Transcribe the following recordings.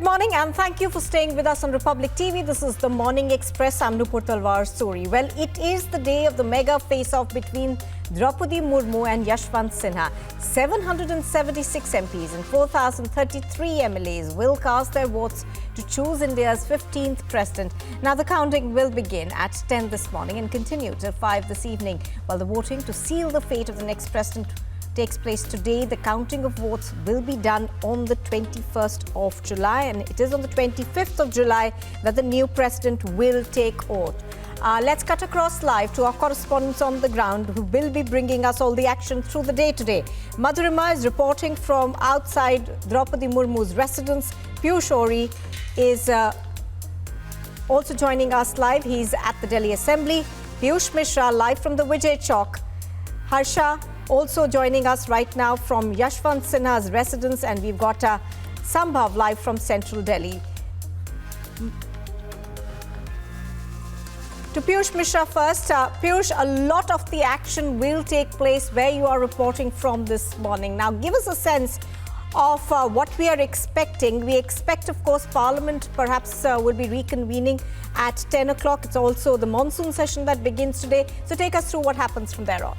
Good morning and thank you for staying with us on Republic TV. This is the Morning Express. I'm Nupur Talwar Suri. Well, it is the day of the mega face-off between Draupadi Murmu and Yashwant Sinha. 776 MPs and 4,033 MLAs will cast their votes to choose India's 15th president. Now, the counting will begin at 10 this morning and continue till 5 this evening, while the voting to seal the fate of the next president takes place today. The counting of votes will be done on the 21st of July, and it is on the 25th of July that the new president will take oath. Let's cut across live to our correspondents on the ground who will be bringing us all the action through the day today. Madhurima is reporting from outside Draupadi Murmu's residence. Piyush Ori is also joining us live. He's at the Delhi Assembly. Piyush Mishra live from the Vijay Chowk. Harsha also joining us right now from Yashwant Sinha's residence, and we've got Sambhav live from central Delhi. To Piyush Mishra first. Piyush, a lot of the action will take place where you are reporting from this morning. Now, give us a sense of what we are expecting. We expect, of course, Parliament perhaps will be reconvening at 10 o'clock. It's also the monsoon session that begins today. So take us through what happens from there on.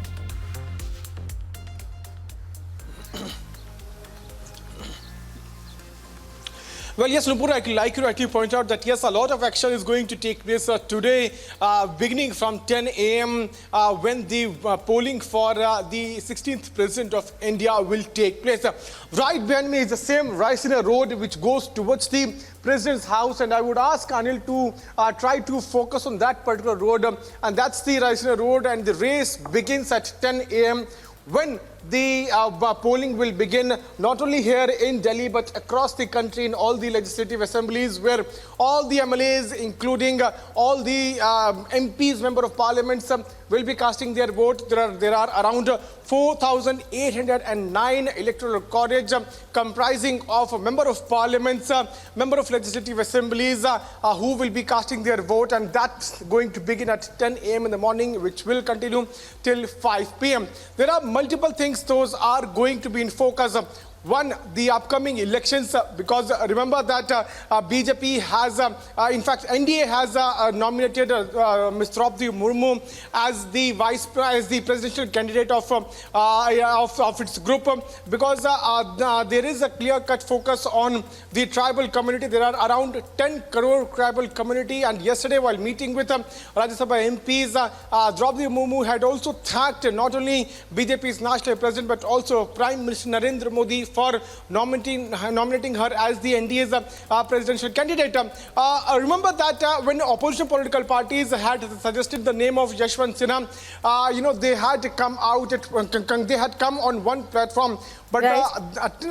Well, yes, Nupur, I'd like to actually point out that, yes, a lot of action is going to take place today, beginning from 10 a.m. When the polling for the 16th President of India will take place. Right behind me is the same Raisina Road which goes towards the President's house, and I would ask Anil to try to focus on that particular road, and that's the Raisina Road, and the race begins at 10 a.m. when the polling will begin, not only here in Delhi but across the country in all the legislative assemblies, where all the MLAs, including all the MPs, Member of Parliaments, will be casting their vote. There are around 4,809 electoral college comprising of Member of Parliaments, Member of Legislative Assemblies who will be casting their vote, and that's going to begin at 10 a.m. in the morning, which will continue till 5 p.m. There are multiple things those are going to be in focus. One, the upcoming elections, because remember that BJP has, in fact, NDA has nominated Ms. Draupadi Murmu as the presidential candidate of its group, because there is a clear-cut focus on the tribal community. There are around 10 crore tribal community, and yesterday, while meeting with Rajya Sabha MPs, Draupadi Murmu had also thanked not only BJP's national president but also Prime Minister Narendra Modi for nominating her as the NDA's presidential candidate. Remember that when opposition political parties had suggested the name of Yashwant Sinha, they had come out, they had come on one platform. But at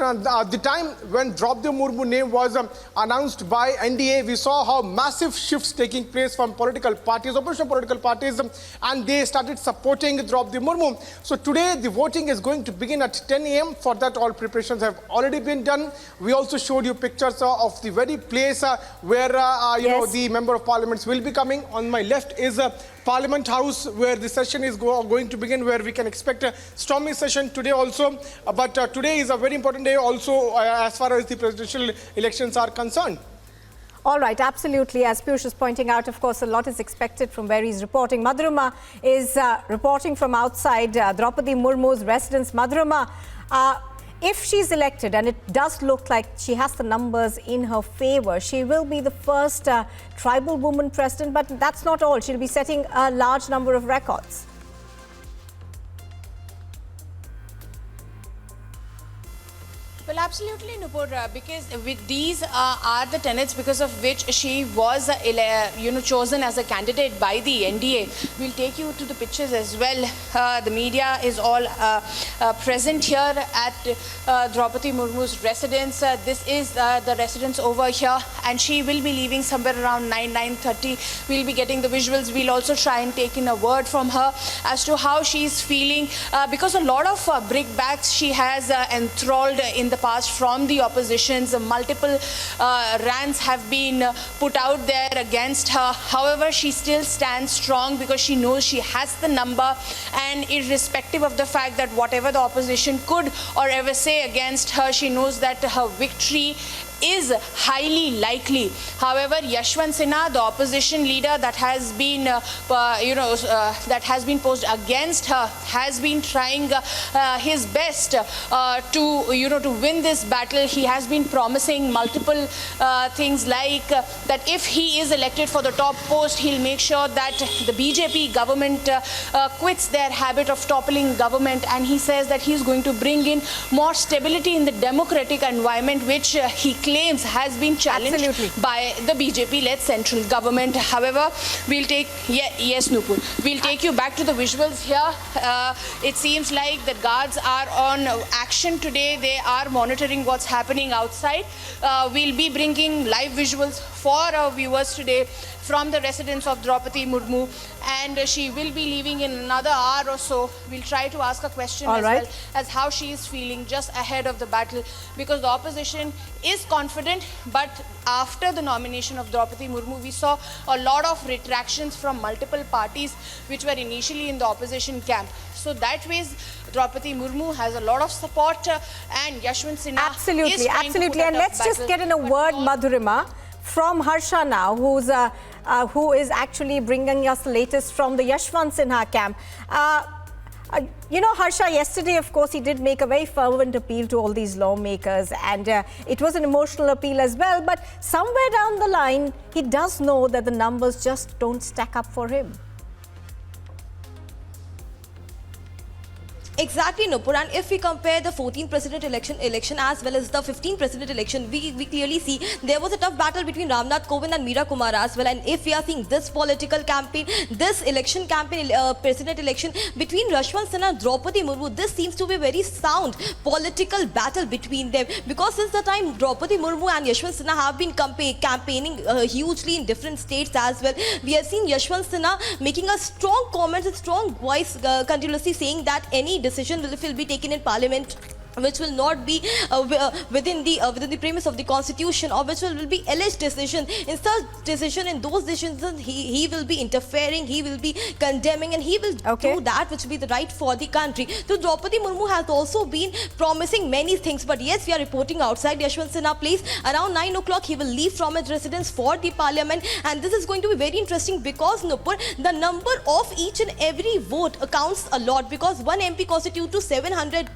the time when Draupadi Murmu name was announced by NDA, we saw how massive shifts taking place from political parties, opposition political parties, and they started supporting Draupadi Murmu. So today the voting is going to begin at 10 a.m. For that, all preparations have already been done. We also showed you pictures of the very place where the Member of Parliaments will be coming. On my left is Parliament House, where the session is going to begin, where we can expect a stormy session today also. But today is a very important day also as far as the presidential elections are concerned. All right, absolutely. As Piyush is pointing out, of course, a lot is expected from where he's reporting. Madhurima is reporting from outside Draupadi Murmu's residence. Madhurima, if she's elected, and it does look like she has the numbers in her favor, she will be the first tribal woman president, but that's not all. She'll be setting a large number of records. Well, absolutely, Nupur, because with these are the tenets because of which she was, chosen as a candidate by the NDA. We'll take you to the pictures as well. The media is all present here at Draupadi Murmu's residence. This is the residence over here, and she will be leaving somewhere around 9:30. We'll be getting the visuals. We'll also try and take in a word from her as to how she's feeling, because a lot of brickbats she has enthralled in the past from the oppositions. Multiple rants have been put out there against her. However, she still stands strong because she knows she has the number, and irrespective of the fact that whatever the opposition could or ever say against her, she knows that her victory is highly likely. However, Yashwant Sinha, the opposition leader that has been, that has been posed against her, has been trying his best to win this battle. He has been promising multiple things like that if he is elected for the top post, he'll make sure that the BJP government quits their habit of toppling government, and he says that he's going to bring in more stability in the democratic environment, which he claims has been challenged by the BJP-led central government. However, we'll take, yes, Nupur, we'll take you back to the visuals here. It seems like the guards are on action today. They are monitoring what's happening outside. We'll be bringing live visuals for our viewers today from the residence of Draupadi Murmu, and she will be leaving in another hour or so. We'll try to ask a question well as how she is feeling just ahead of the battle, because the opposition is confident, but after the nomination of Draupadi Murmu, we saw a lot of retractions from multiple parties which were initially in the opposition camp. So that way, Draupadi Murmu has a lot of support, and Yashwant Sinha is trying to put and let's battle. just get in a word, Madhurima, from Harsha now, who is actually bringing us the latest from the Yashwant Sinha camp. Harsha, yesterday, of course, he did make a very fervent appeal to all these lawmakers, and it was an emotional appeal as well. But somewhere down the line, he does know that the numbers just don't stack up for him. Exactly, Nupur. And if we compare the 14th president election as well as the 15th president election, we clearly see there was a tough battle between Ramnath Kovind and Meera Kumar as well. And if we are seeing this political campaign, this election campaign, president election between Yashwant Sinha and Draupadi Murmu, this seems to be a very sound political battle between them. Because since the time Draupadi Murmu and Yashwant Sinha have been campaigning hugely in different states as well, we have seen Yashwant Sinha making a strong comments and strong voice continuously saying that any decision will be taken in parliament which will not be within the premise of the constitution, or which will be alleged decision. In such decision, in those decisions, he will be interfering, he will be condemning, and he will do that which will be the right for the country. So Draupadi Murmu has also been promising many things, but yes, we are reporting outside Yashwant Sinha place. Around 9 o'clock, he will leave from his residence for the parliament, and this is going to be very interesting because, Nupur, the number of each and every vote counts a lot, because one MP constitutes to 700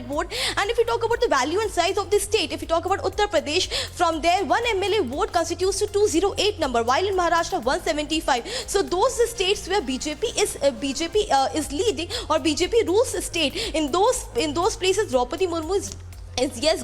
votes. And if you talk about the value and size of the state, if you talk about Uttar Pradesh, from there one MLA vote constitutes to 208 number, while in Maharashtra 175. So those states where BJP is leading, or BJP rules the state, in those places Draupadi Murmu is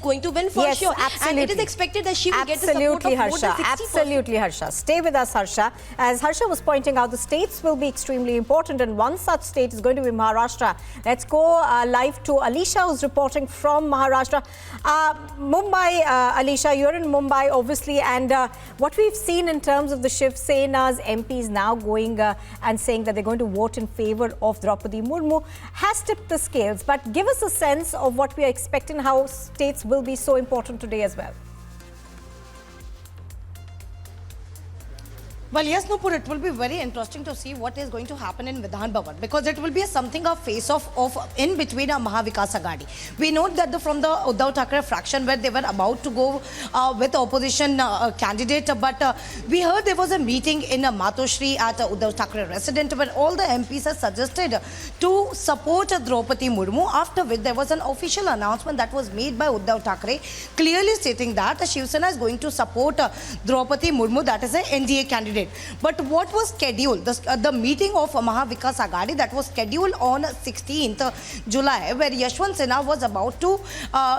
going to win for sure. Absolutely. And it is expected that she will get the support of more than 60%. Absolutely, Harsha. Stay with us, Harsha. As Harsha was pointing out, the states will be extremely important, and one such state is going to be Maharashtra. Let's go live to Alisha, who's reporting from Maharashtra. Mumbai, Alisha, you're in Mumbai, obviously, and what we've seen in terms of the Shiv Sena's MPs now going and saying that they're going to vote in favor of Draupadi Murmu has tipped the scales. But give us a sense of what we are expecting, how states will be so important today as well. Well, yes, Nupur, it will be very interesting to see what is going to happen in Vidhan Bhavan, because it will be something of face-off in between a Mahavikas Aghadi. We know that from the Uddhav Thackeray fraction, where they were about to go with opposition candidate, but we heard there was a meeting in Matoshri at Uddhav Thackeray residence, where all the MPs have suggested to support Draupadi Murmu, after which there was an official announcement that was made by Uddhav Thackeray, clearly stating that Shiv Sena is going to support Draupadi Murmu, that is an NDA candidate. But what was scheduled, the meeting of Mahavikas Aghadi, that was scheduled on 16th July, where Yashwant Sinha was about to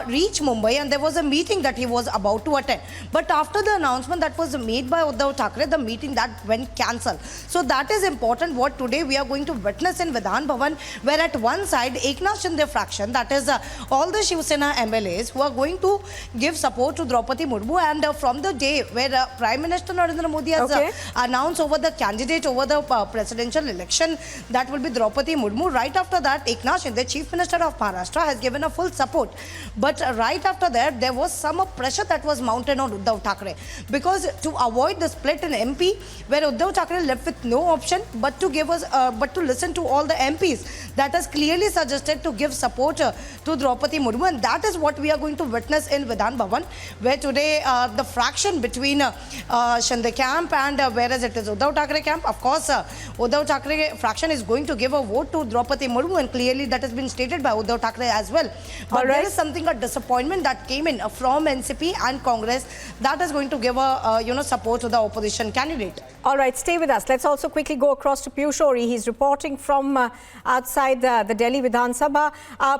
reach Mumbai, and there was a meeting that he was about to attend. But after the announcement that was made by Uddhav Thackeray, the meeting that went cancelled. So that is important what today we are going to witness in Vidhan Bhavan, where at one side Eknath Shinde fraction, that is all the Shiv Sena MLAs who are going to give support to Draupadi Murmu, and from the day where Prime Minister Narendra Modi has announce over the candidate over the presidential election, that will be Draupadi Murmu. Right after that, Eknath Shinde, Chief Minister of Maharashtra, has given a full support. But right after that, there was some pressure that was mounted on Uddhav Thackeray, because to avoid the split in MP, where Uddhav Thackeray left with no option but to give us, but to listen to all the MPs, that has clearly suggested to give support to Draupadi Murmu, and that is what we are going to witness in Vidhan Bhavan, where today the fraction between Shinde camp and whereas it is Uddhav Thackeray camp, of course, Uddhav Thackeray fraction is going to give a vote to Draupadi Murmu, and clearly that has been stated by Uddhav Thackeray as well. But there is something, a disappointment that came in from NCP and Congress, that is going to give a support to the opposition candidate. All right, stay with us. Let's also quickly go across to Piyush Ori. He's reporting from outside the Delhi Vidhan Sabha.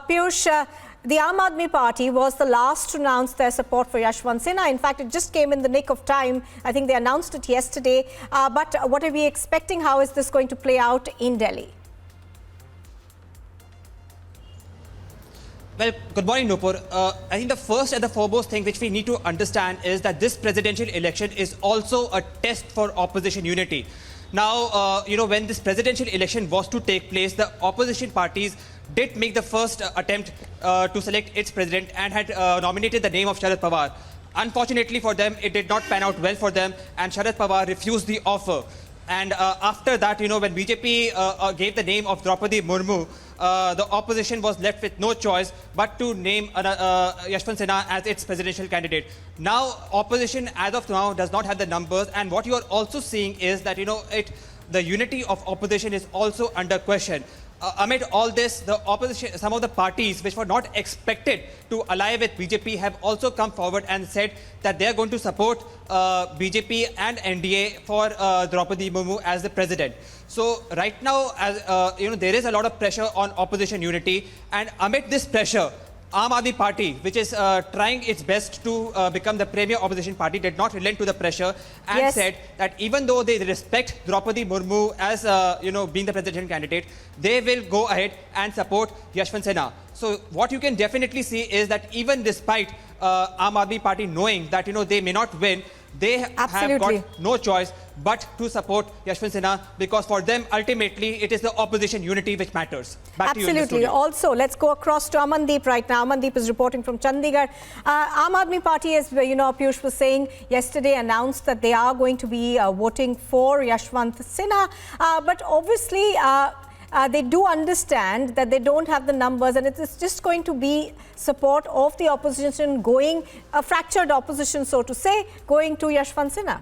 Piyush, the Aam Aadmi Party was the last to announce their support for Yashwant Sinha. In fact, it just came in the nick of time. I think they announced it yesterday. But what are we expecting? How is this going to play out in Delhi? Well, good morning, Nupur. I think the first and the foremost thing which we need to understand is that this presidential election is also a test for opposition unity. Now, when this presidential election was to take place, the opposition parties did make the first attempt to select its president and had nominated the name of Sharad Pawar. Unfortunately for them, it did not pan out well for them, and Sharad Pawar refused the offer. And after that, when BJP gave the name of Draupadi Murmu, the opposition was left with no choice but to name Yashwant Sinha as its presidential candidate. Now, opposition as of now does not have the numbers, and what you are also seeing is that, the unity of opposition is also under question. Amid all this, the opposition, some of the parties which were not expected to ally with BJP have also come forward and said that they are going to support BJP and NDA for Draupadi Murmu as the president. So right now, as there is a lot of pressure on opposition unity, and amid this pressure, Aam Aadmi Party, which is trying its best to become the premier opposition party, did not relent to the pressure and said that even though they respect Draupadi Murmu as being the presidential candidate, they will go ahead and support Yashwant Sinha. So what you can definitely see is that even despite Aam Aadmi Party knowing that they may not win, they have got no choice but to support Yashwant Sinha, because for them ultimately it is the opposition unity which matters. Back to you in the studio. Also, let's go across to Amandeep right now. Amandeep is reporting from Chandigarh. Aam Aadmi Party, as Piyush was saying yesterday, announced that they are going to be voting for Yashwant Sinha. But obviously, they do understand that they don't have the numbers, and it is just going to be support of the opposition going, a fractured opposition, so to say, going to Yashwant Sinha.